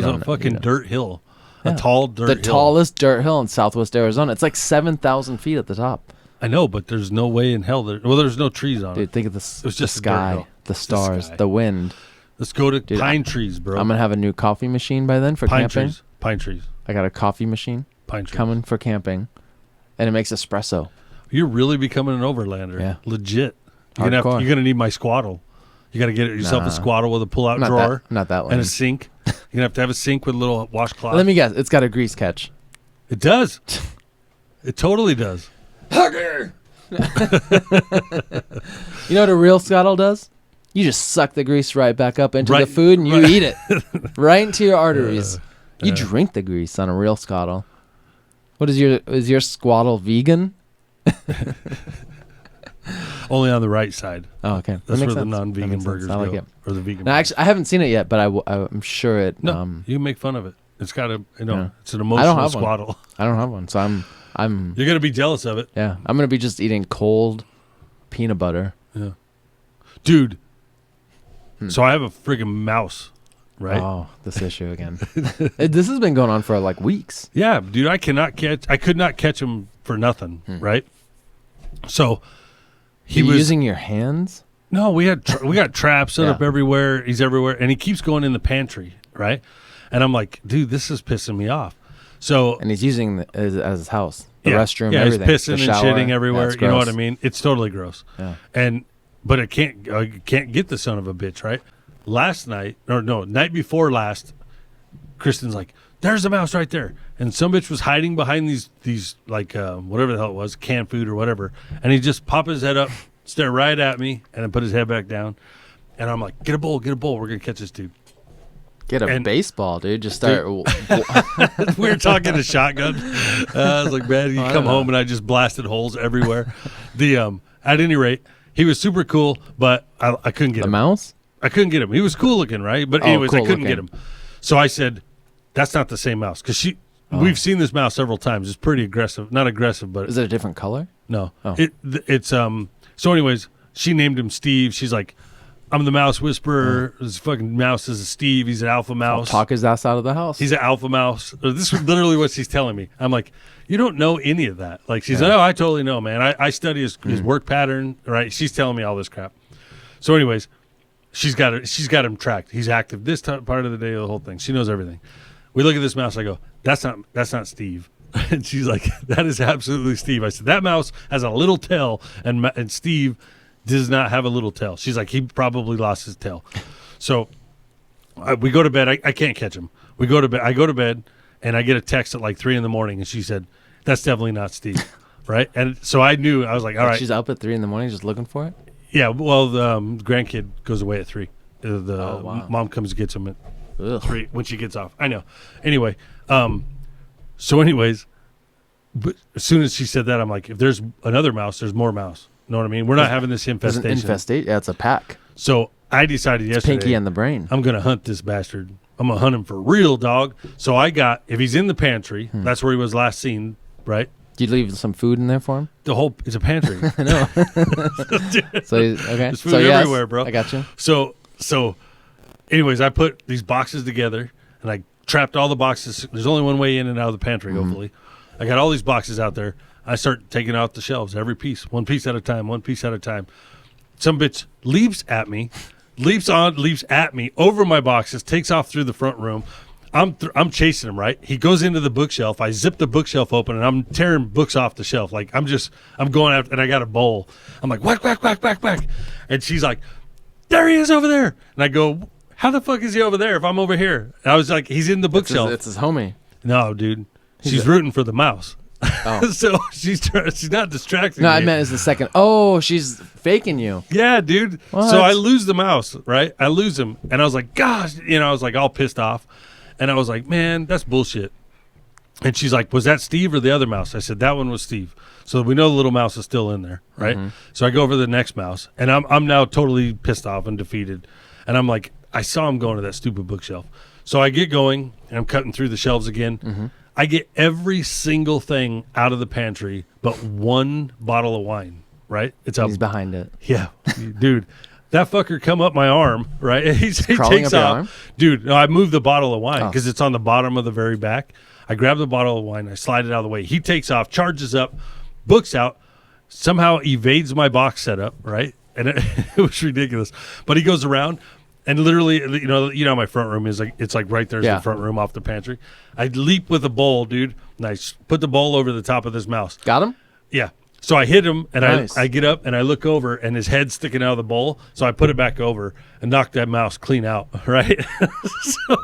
There's don't a know, fucking you know. dirt hill. Yeah. A tall dirt hill. The tallest dirt hill in Southwest Arizona. It's like 7,000 feet at the top. I know, but there's no way in hell there. Well, there's no trees on Dude, it. think of It was the just a dirt sky, hill. the Just stars, sky. the wind. Let's go to Dude, pine trees, bro. I'm going to have a new coffee machine by then for pine camping. trees. Pine trees. I got a coffee machine Pine trees. coming for camping, and it makes espresso. You're really becoming an overlander. Yeah. Legit. You're Hardcore. gonna need my squaddle. You gotta get yourself a Nah. squaddle with a pull-out Not drawer not that and lame. a sink. You're gonna have a sink with a little washcloth. Let me guess. It's got a grease catch. It does. It totally does. You know what a real scuttle does? You just suck the grease right back up into the food and you eat it right into your arteries. You drink the grease on a real scuttle. What is your squaddle vegan? Only on the right side. Oh, okay. That's where makes the sense. non-vegan That makes sense. burgers I like go. it. Or the vegan. No, actually, I haven't seen it yet, but I'm sure it. No, you can make fun of it. It's got a, Yeah. it's an I emotional don't have one. squaddle. I don't have one, so I'm. You're gonna be jealous of it. Yeah, I'm gonna be just eating cold peanut butter. Yeah. Dude. So I have a friggin' mouse, right? Oh, this issue again. This has been going on for like weeks. Yeah, dude, I could not catch him for nothing, right? So he You was using your hands. no, we got traps set Yeah. up everywhere. He's everywhere, and he keeps going in the pantry, right? And I'm like, dude, this is pissing me off. So And he's using as his house, the restroom, yeah, everything. he's pissing the and shower. shitting everywhere. That's You know what I gross. mean? It's totally gross. Yeah. But I can't get the son of a bitch, right? Night before last, Kristen's like, there's a mouse right there. And some bitch was hiding behind these like, whatever the hell it was, canned food or whatever. And he just pop his head up, stare right at me, and then put his head back down. And I'm like, get a bowl. We're going to catch this dude. Get a And- baseball, dude. Just start. We were talking to shotgun. I was like, man, you I come don't know. home and I just blasted holes everywhere. At any rate, he was super cool, but I couldn't get the him. mouse. I couldn't get him. He was cool looking, right? But anyways, I cool couldn't get looking. him. So I said, that's not the same mouse. Because we've seen this mouse several times. It's pretty aggressive. Not aggressive, but Is it a different color? no. Oh. So anyways, she named him Steve. She's like, I'm the mouse whisperer. This fucking mouse is a Steve. He's an alpha mouse. Talk his ass out of the house. He's an alpha mouse. This is literally what she's telling me. I'm like, you don't know any of that. Like, she's like, oh, I totally know, man. I study his work pattern, right? She's telling me all this crap. So anyways, she's got him tracked. He's active this part of the day, the whole thing. She knows everything. We look at this mouse. I go, that's not Steve. And she's like, that is absolutely Steve. I said, that mouse has a little tail, and Steve does not have a little tail. She's like, he probably lost his tail. So we go to bed. I can't catch him. We go to bed. I go to bed, and I get a text at like 3 a.m, and she said, that's definitely not Steve. Right? And so I knew. I was like, all right. She's up at 3 a.m. just looking for it. Yeah, well, the grandkid goes away at 3. Wow. Mom comes and gets him at when she gets off. I know. Anyway, so anyways, but as soon as she said that, I'm like, if there's another mouse, there's more mouse. Know what I mean? We're not having this infestation. It's an infestation? Yeah, it's a pack. So I decided yesterday. Pinky and the brain. I'm going to hunt this bastard. I'm going to hunt him for real, dog. So if he's in the pantry, that's where he was last seen, right? Did you leave some food in there for him? It's a pantry. I know. So okay. There's food everywhere, bro. I got you. So anyways, I put these boxes together and I trapped all the boxes. There's only one way in and out of the pantry, hopefully. I got all these boxes out there. I start taking out the shelves, every piece, one piece at a time. Some bitch leaps at me over my boxes, takes off through the front room. I'm chasing him, right? He goes into the bookshelf. I zip the bookshelf open, and I'm tearing books off the shelf. Like, I'm going after, and I got a bowl. I'm like, whack, whack, whack, whack, whack. And she's like, there he is over there. And I go, how the fuck is he over there if I'm over here? And I was like, he's in the bookshelf. It's his homie. No, dude. She's rooting for the mouse. Oh. So she's not distracting me. No, I meant as the second. Oh, she's faking you. Yeah, dude. What? So I lose the mouse, right? I lose him. And I was like, gosh, I was like all pissed off. And I was like, man, that's bullshit. And she's like, was that Steve or the other mouse? I said, that one was Steve. So we know the little mouse is still in there, right? So I go over to the next mouse, and I'm now totally pissed off and defeated. And I'm like, I saw him going to that stupid bookshelf. So I get going, and I'm cutting through the shelves again. I get every single thing out of the pantry but one bottle of wine, right? He's behind it. Yeah, dude. That fucker come up my arm, right? He crawling takes up your off. arm? Dude, no, I moved the bottle of wine because it's on the bottom of the very back. I grab the bottle of wine. I slide it out of the way. He takes off, charges up, books out, somehow evades my box setup, right? And it was ridiculous. But he goes around and literally, you know, my front room is like, it's like right there's the front room off the pantry. I leap with a bowl, dude, and I put the bowl over the top of this mouse. Got him? Yeah. So I hit him, and nice. I get up, and I look over, and his head's sticking out of the bowl. So I put it back over and knock that mouse clean out, right? So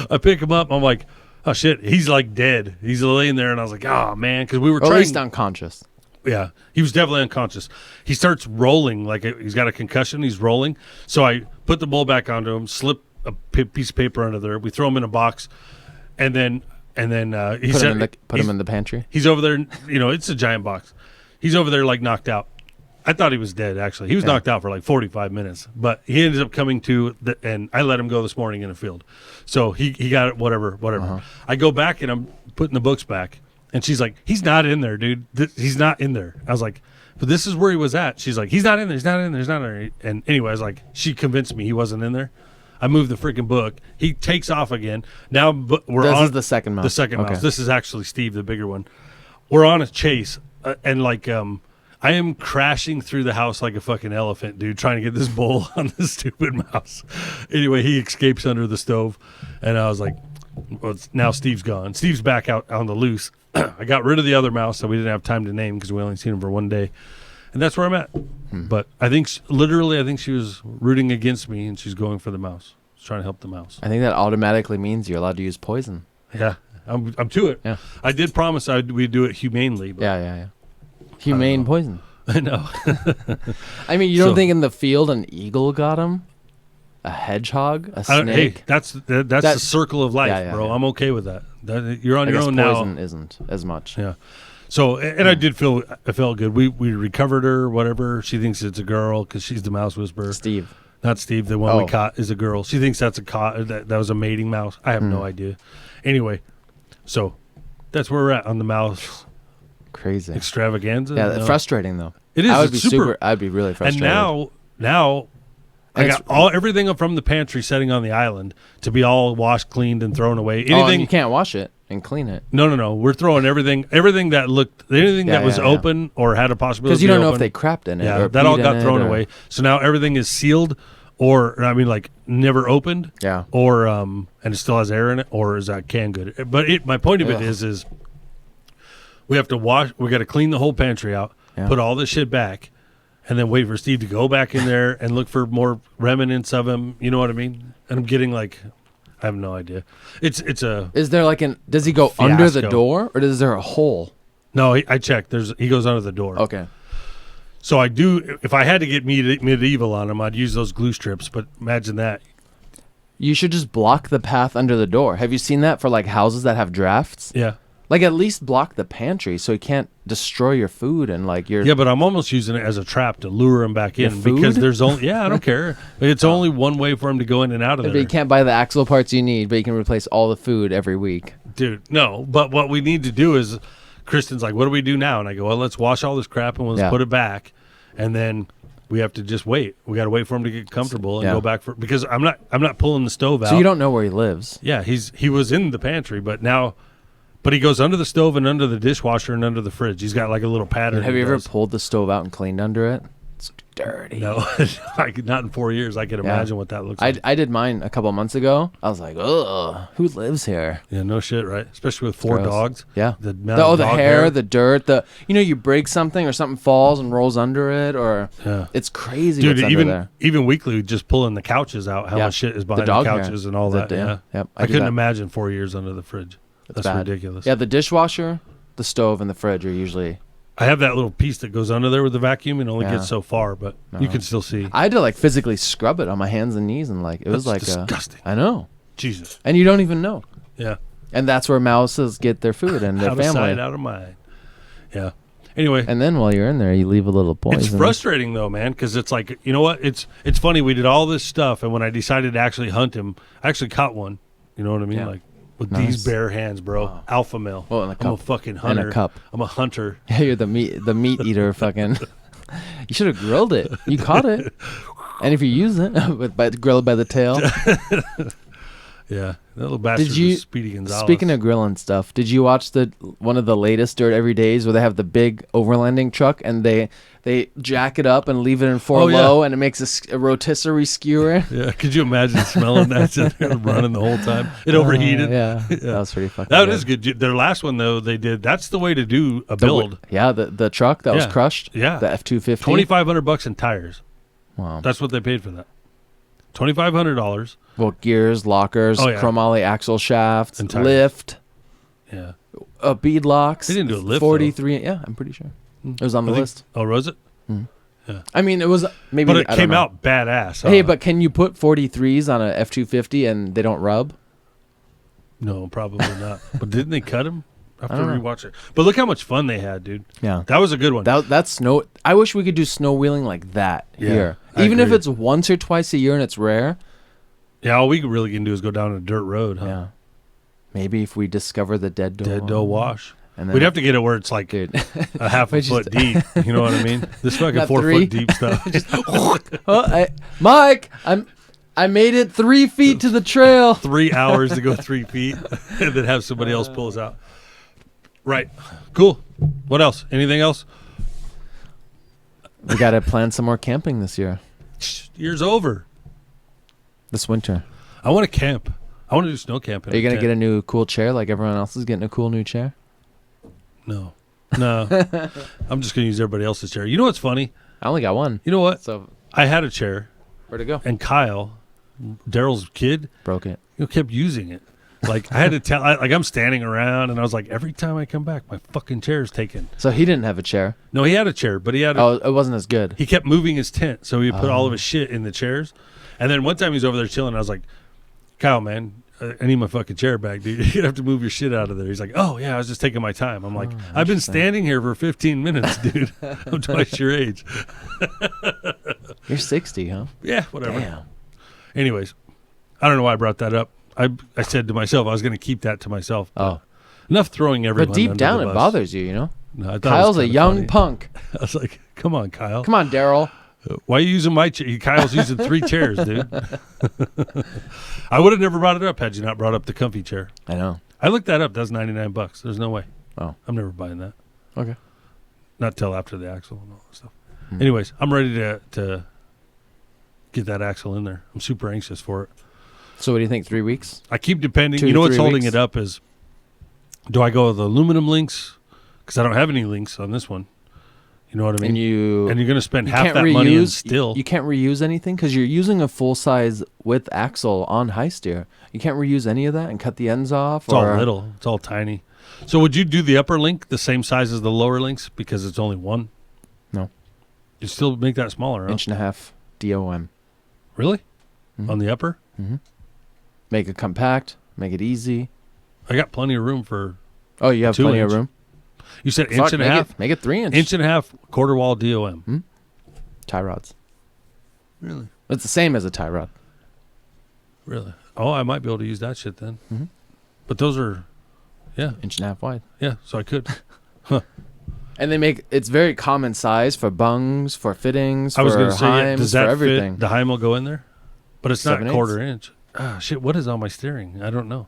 I pick him up. I'm like, oh, shit. He's like dead. He's laying there, and I was like, oh, man, because we were trying. At least unconscious. Yeah, he was definitely unconscious. He starts rolling like he's got a concussion. He's rolling. So I put the bowl back onto him, slip a piece of paper under there. We throw him in a box, and then put him in the pantry. He's over there. It's a giant box. He's over there like knocked out. I thought he was dead, actually. He was knocked out for like 45 minutes. But he ended up coming to, and I let him go this morning in the field. So he got it, whatever. I go back, and I'm putting the books back. And she's like, he's not in there, dude. He's not in there. I was like, but this is where he was at. She's like, he's not in there. He's not in there. He's not in there. And anyway, I was like, she convinced me he wasn't in there. I moved the freaking book. He takes off again. Now this is the second mouse. The second mouse. This is actually Steve, the bigger one. We're on a chase. And like, I am crashing through the house like a fucking elephant, dude, trying to get this bowl on this stupid mouse. Anyway, he escapes under the stove. And I was like, well, now Steve's gone. Steve's back out on the loose. I got rid of the other mouse that we didn't have time to name because we only seen him for one day. And that's where I'm at. But I think, she was rooting against me, and she's going for the mouse. She's trying to help the mouse. I think that automatically means you're allowed to use poison. Yeah. I'm to it. Yeah. I did promise we'd do it humanely. But yeah. Humane poison. I know. I mean, you don't think in the field an eagle got him? A hedgehog? A snake? Hey, that's the circle of life, bro. Yeah. I'm okay with that. You're on your own now. Poison isn't as much. Yeah. So, and I felt good. We recovered her, whatever. She thinks it's a girl because she's the mouse whisperer. Steve. Not Steve. The one we caught is a girl. She thinks that's that was a mating mouse. I have no idea. Anyway. So, that's where we're at on the mouse. Crazy extravaganza. Yeah, frustrating though. It is. I'd be really frustrated. And now, I got everything from the pantry setting on the island to be all washed, cleaned, and thrown away. And you can't wash it and clean it. No. We're throwing everything that was open or had a possibility. Because you don't know if they crapped in it. Yeah, that all got thrown away. So now everything is sealed. Or, I mean, like, never opened. Yeah. Or, and it still has air in it. Or is that canned good? But my point of it is we have to wash. We got to clean the whole pantry out. Yeah. Put all this shit back. And then wait for Steve to go back in there and look for more remnants of him. You know what I mean? And I'm getting like, I have no idea. It's a. Is there like does he go fiasco. Under the door? Or is there a hole? No, I checked. He goes under the door. Okay. So I do, if I had to get medieval on them, I'd use those glue strips. But imagine that. You should just block the path under the door. Have you seen that for like houses that have drafts? Yeah. Like at least block the pantry so he can't destroy your food and like your. Yeah, but I'm almost using it as a trap to lure him back in because there's only. Yeah, I don't care. It's only one way for him to go in and out of there. But you can't buy the axle parts you need, but you can replace all the food every week. Dude, no. But what we need to do is, Kristen's like, "What do we do now?" And I go, "Well, let's wash all this crap and let's put it back, and then we have to just wait. We got to wait for him to get comfortable and go back because I'm not pulling the stove out. So you don't know where he lives. Yeah, he was in the pantry, but now." But he goes under the stove and under the dishwasher and under the fridge. He's got like a little pattern. Have you ever pulled the stove out and cleaned under it? It's dirty. No, not in 4 years. I can imagine what that looks like. I did mine a couple months ago. I was like, ugh, who lives here? Yeah, no shit, right? Especially with 4 dogs. Yeah. The hair, the dirt, you break something or something falls and rolls under it, or it's crazy. Dude, what's under there. even weekly, just pulling the couches out, how much shit is behind the couches and all that. Yep. I couldn't imagine 4 years under the fridge. That's bad. ridiculous. Yeah, the dishwasher, the stove, and the fridge are usually. I have that little piece that goes under there with the vacuum and only gets so far, but you can still see. I had to like physically scrub it on my hands and knees, and like it was like disgusting. I know. Jesus. And you don't even know. Yeah. And that's where mouses get their food and their out family. Out of sight, out of mind. Yeah. Anyway. And then while you're in there, you leave a little poison. It's frustrating though, man, because it's like, you know what? It's funny. We did all this stuff, and when I decided to actually hunt him, I actually caught one. You know what I mean? Yeah. Like. With these bare hands, bro. Wow. Alpha male. Well, in a cup. I'm a fucking hunter. In a cup. I'm a hunter. Yeah, you're the meat eater. Fucking. You should have grilled it. You caught it. And if you use it, grill it by the tail. Yeah, that little bastard was Speedy Gonzalez. Speaking of grilling stuff, did you watch one of the latest Dirt Every Days where they have the big overlanding truck and they jack it up and leave it in 4 low and it makes a rotisserie skewer? Yeah, could you imagine smelling that sitting there running the whole time? It overheated. Yeah, that was pretty fucking That good. is good. Their last one, though, that's the way to do a build. The truck that was crushed? Yeah. The F-250? $2,500 in tires. Wow. That's what they paid for that. $2,500. Well, gears, lockers, chromoly axle shafts, lift. Yeah. Bead locks. They didn't do a lift, 43. Though. Yeah, I'm pretty sure. It was on the list. Oh, was it? Yeah. I mean, it was maybe. But it came out badass. Hey, but can you put 43s on a F-250 and they don't rub? No, probably not. But didn't they cut them? I have to rewatch it. But look how much fun they had, dude. Yeah. That was a good one. That's snow. I wish we could do snow wheeling like that here. Even if it's once or twice a year and it's rare. Yeah, all we really can do is go down a dirt road, huh? Yeah. Maybe if we discover the dead doe wash. And then we'd have to get it where it's like a half a foot deep. You know what I mean? This fucking 4 foot deep stuff. Mike, I made it 3 feet to the trail. 3 hours to go 3 feet and then have somebody else pull us out. Right. Cool. What else? Anything else? We got to plan some more camping this year. Year's over. This winter. I want to camp. I want to do snow camping. Are you going to get a new cool chair like everyone else is getting a cool new chair? No. I'm just going to use everybody else's chair. You know what's funny? I only got one. You know what? So I had a chair. Where'd it go? And Kyle, Daryl's kid, broke it. Kept using it. Like I had to tell, I'm standing around and I was like, every time I come back, my fucking chair is taken. So he didn't have a chair. No, he had a chair, but he had. It wasn't as good. He kept moving his tent, so he put all of his shit in the chairs. And then one time he was over there chilling. I was like, Kyle, man, I need my fucking chair back, dude. You have to move your shit out of there. He's like, oh yeah, I was just taking my time. I'm like, I've been standing here for 15 minutes, dude. I'm twice your age. You're 60, huh? Yeah, whatever. Damn. Anyways, I don't know why I brought that up. I said to myself I was going to keep that to myself. Enough throwing everyone. But deep down, it bothers you, you know. No, Kyle's a young punk. I was like, come on, Kyle. Come on, Daryl. Why are you using my chair? Kyle's using 3 chairs, dude. I would have never brought it up had you not brought up the comfy chair. I know. I looked that up. That's $99. There's no way. Oh, I'm never buying that. Okay. Not till after the axle and all that stuff. Anyways, I'm ready to get that axle in there. I'm super anxious for it. So what do you think? 3 weeks? I keep depending. You know what's holding it up is, do I go with aluminum links? Because I don't have any links on this one. You know what I mean? And you're going to spend half that money and still. You can't reuse anything because you're using a full-size width axle on high steer. You can't reuse any of that and cut the ends off? It's all little. It's all tiny. So would you do the upper link the same size as the lower links because it's only one? No. You still make that smaller, huh? 1.5 DOM. Really? On the upper? Mm-hmm. Make it compact. Make it easy. I got plenty of room for. Oh, you have 2 plenty of inch. room. You said Fuck, inch and a half. Make it 3 inch. Inch and a half quarter wall DOM. Tie rods. Really? It's the same as a tie rod. Really? Oh, I might be able to use that shit then. Mm-hmm. But those are, yeah, Inch and a half wide. yeah. So I could. And they make it's very common size for bungs, for fittings, I was for going to say, yeah, heims, does for that everything. fit? The Heim will go in there, but it's not 7/8. quarter inch. Ah, shit. What is on my steering? I don't know.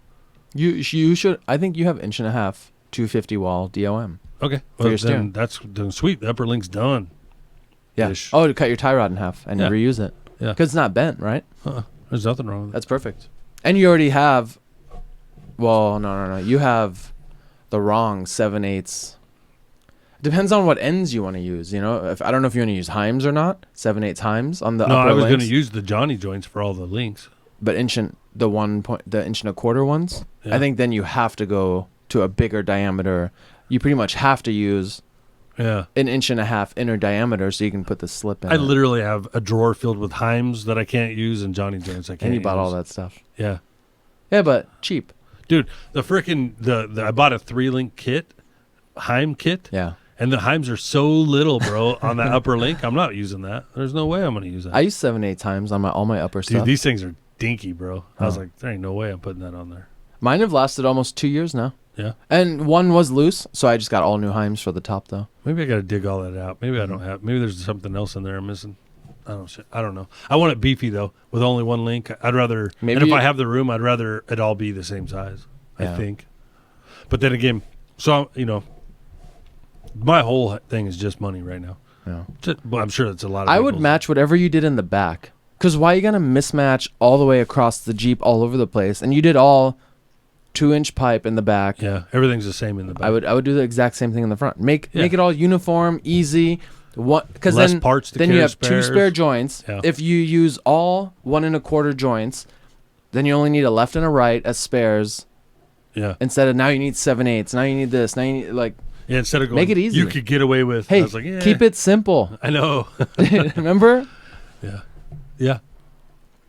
You should. I think you have inch and a half 250 wall DOM. Okay. For your Well, steering. then that's then sweet. The upper link's done. Yeah. Ish. Oh, to cut your tie rod in half and Yeah. reuse it. Yeah. Because it's not bent, right? There's nothing wrong with it. That's perfect. And you already have. Well, no. You have the wrong 7/8. Depends on what ends you want to use. You know, if I don't know if you want to use Heims or not. 7/8 Heims on the No, upper I was going to links. use the Johnny joints for all the links. But the inch and a quarter ones. Yeah. I think then you have to go to a bigger diameter. You pretty much have to use Yeah. an inch and a half inner diameter so you can put the slip in. I it. literally have a drawer filled with Heims that I can't use and Johnny joints I can't And you use. bought all that stuff. Yeah. Yeah, but cheap. Dude, the freaking I bought a 3-link kit, Heim kit, Yeah. and the Heims are so little, bro, on that upper link. I'm not using that. There's no way I'm going to use that. I use 7/8 times on all my upper Dude, stuff. these things are dinky, bro. I was Oh. like, there ain't no way I'm putting that on there. Mine have lasted almost 2 years now. Yeah. And one was loose, so I just got all new Heims for the top though. Maybe I got to dig all that out. Maybe I don't have. Maybe there's something else in there I'm missing. I don't know. I want it beefy though, with only one link. I'd rather. Maybe and if you- I have the room, I'd rather it all be the same size. Yeah. I think. But then again, so my whole thing is just money right now. Yeah. Well, I'm sure it's a lot of. I would people's. match whatever you did in the back. Cause why are you gonna mismatch all the way across the Jeep all over the place? And you did all 2-inch pipe in the back. Yeah, everything's the same in the back. I would do the exact same thing in the front. Make Yeah. it all uniform, easy. Because Less then parts to then you carry have 2 spares. spare joints. Yeah. If you use all 1 1/4 joints, then you only need a left and a right as spares. Yeah. Instead of now you need 7/8. Now you need this. Now you need like Yeah. Instead of going, Make it easy. you could get away with. hey, I was like, yeah, keep it simple. I know. Remember? Yeah. Yeah.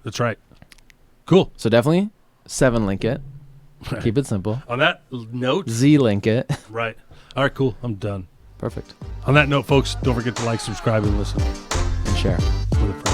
That's right. Cool. So definitely 7-link it. Right. Keep it simple. On that note, Z-link it. right. All right, cool. I'm done. Perfect. On that note, folks, don't forget to like, subscribe, and listen And share. with a friend.